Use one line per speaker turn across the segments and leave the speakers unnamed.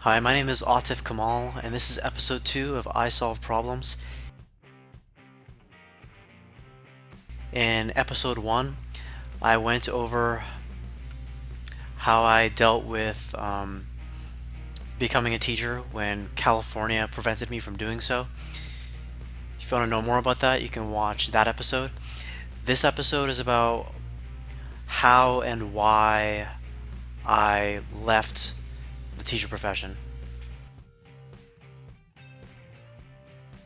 Hi, my name is Autif Kamal, and this is episode 2 of I Solve Problems. In episode 1, I went over how I dealt with becoming a teacher when California prevented me from doing so. If you want to know more about that, you can watch that episode. This episode is about how and why I left the teacher profession.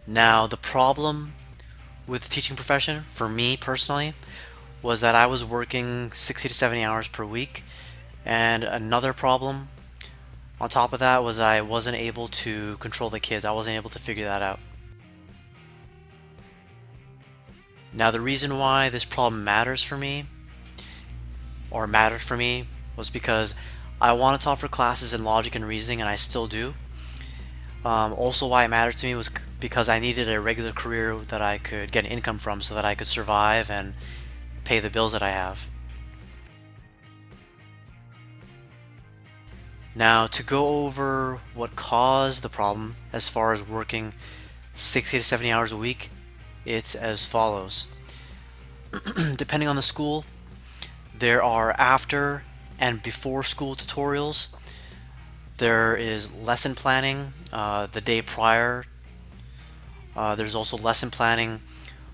Now, the problem with the teaching profession, for me personally, was that I was working 60 to 70 hours per week. And another problem on top of that was that I wasn't able to control the kids. I wasn't able to figure that out. Now, the reason why this problem matters for me, or mattered for me, was because I wanted to offer classes in logic and reasoning, and I still do. Also, why it mattered to me was because I needed a regular career that I could get an income from so that I could survive and pay the bills that I have. Now, to go over what caused the problem as far as working 60 to 70 hours a week, it's as follows. Depending on the school, there are after and before school tutorials. There is lesson planning the day prior. There's also lesson planning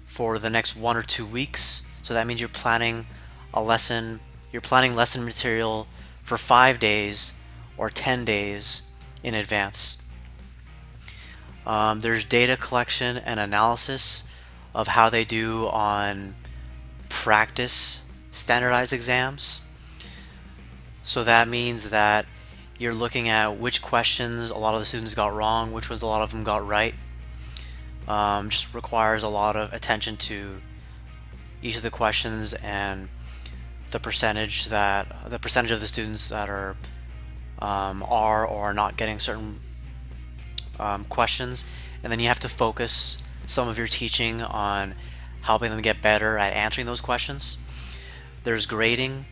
for the next 1 or 2 weeks. So that means you're planning lesson material for 5 days or 10 days in advance. There's data collection and analysis of how they do on practice standardized exams. So that means that you're looking at which questions a lot of the students got wrong, which ones a lot of them got right. Just requires a lot of attention to each of the questions and the percentage of the students that are or are not getting certain questions, and then you have to focus some of your teaching on helping them get better at answering those questions. There's grading,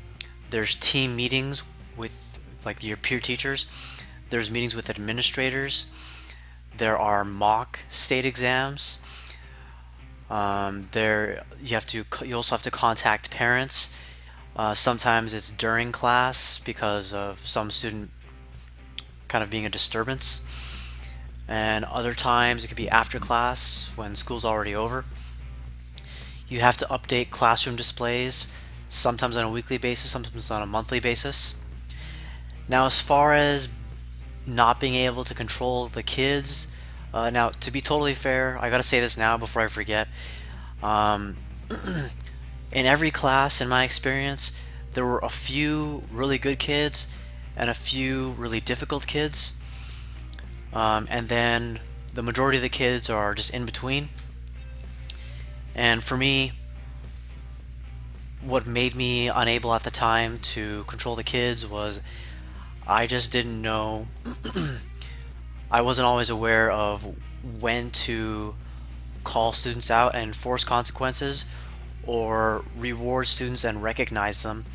there's team meetings with like your peer teachers, there's meetings with administrators, there are mock state exams. You also have to contact parents. Sometimes it's during class because of some student kind of being a disturbance, and other times it could be after class when school's already over. You have to update classroom displays, sometimes on a weekly basis, sometimes on a monthly basis. Now, as far as not being able to control the kids, now to be totally fair, I gotta say this now before I forget. Um, in every class, in my experience, there were a few really good kids and a few really difficult kids. And then the majority of the kids are just in between. And for me, what made me unable at the time to control the kids was I just didn't know. I wasn't always aware of when to call students out and enforce consequences, or reward students and recognize them.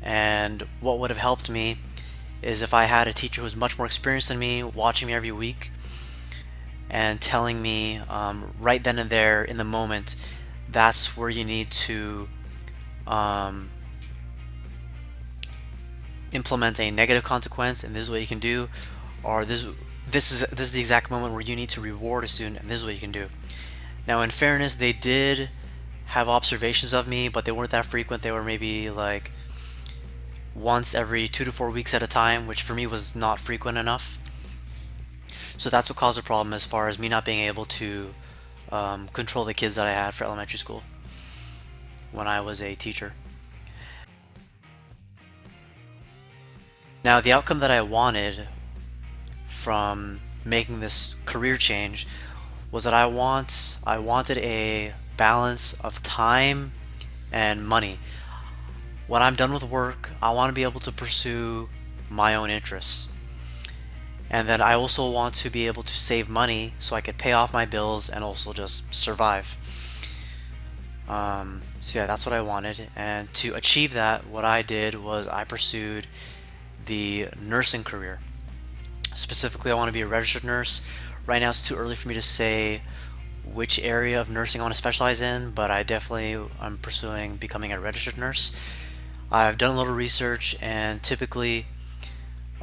And what would have helped me is if I had a teacher who was much more experienced than me, watching me every week and telling me right then and there in the moment, that's where you need to implement a negative consequence, and this is what you can do, or this is the exact moment where you need to reward a student, and this is what you can do. Now, in fairness, they did have observations of me, but they weren't that frequent. They were maybe like once every 2 to 4 weeks at a time, which for me was not frequent enough. So that's what caused a problem as far as me not being able to control the kids that I had for elementary school when I was a teacher. Now, the outcome that I wanted from making this career change was that I wanted a balance of time and money. When I'm done with work, I want to be able to pursue my own interests. And then I also want to be able to save money so I could pay off my bills and also just survive. So yeah, that's what I wanted. And to achieve that, what I did was I pursued the nursing career. Specifically, I want to be a registered nurse. Right now, it's too early for me to say which area of nursing I want to specialize in, but I'm pursuing becoming a registered nurse. I've done a little research, and typically,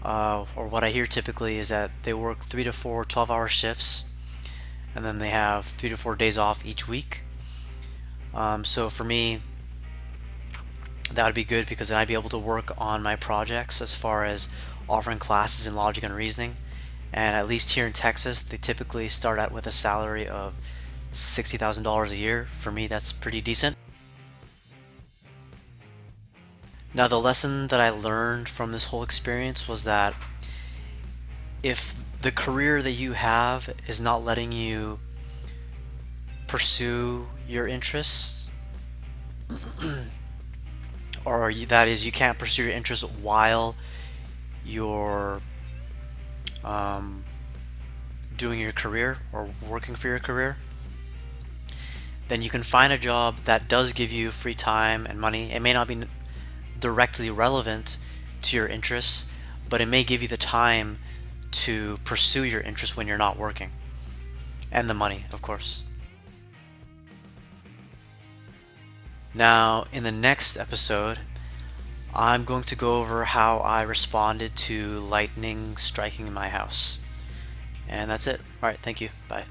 or what I hear typically, is that they work 3 to 4 12-hour shifts, and then they have 3 to 4 days off each week. So for me, that would be good because then I'd be able to work on my projects as far as offering classes in logic and reasoning. And at least here in Texas, they typically start out with a salary of $60,000 a year. For me, that's pretty decent. Now, the lesson that I learned from this whole experience was that if the career that you have is not letting you pursue your interests, or that is, you can't pursue your interests while you're um, doing your career or working for your career, then you can find a job that does give you free time and money. It may not be directly relevant to your interests, but it may give you the time to pursue your interests when you're not working, and the money, of course. Now, in the next episode, I'm going to go over how I responded to lightning striking my house. And that's it. Alright, thank you. Bye.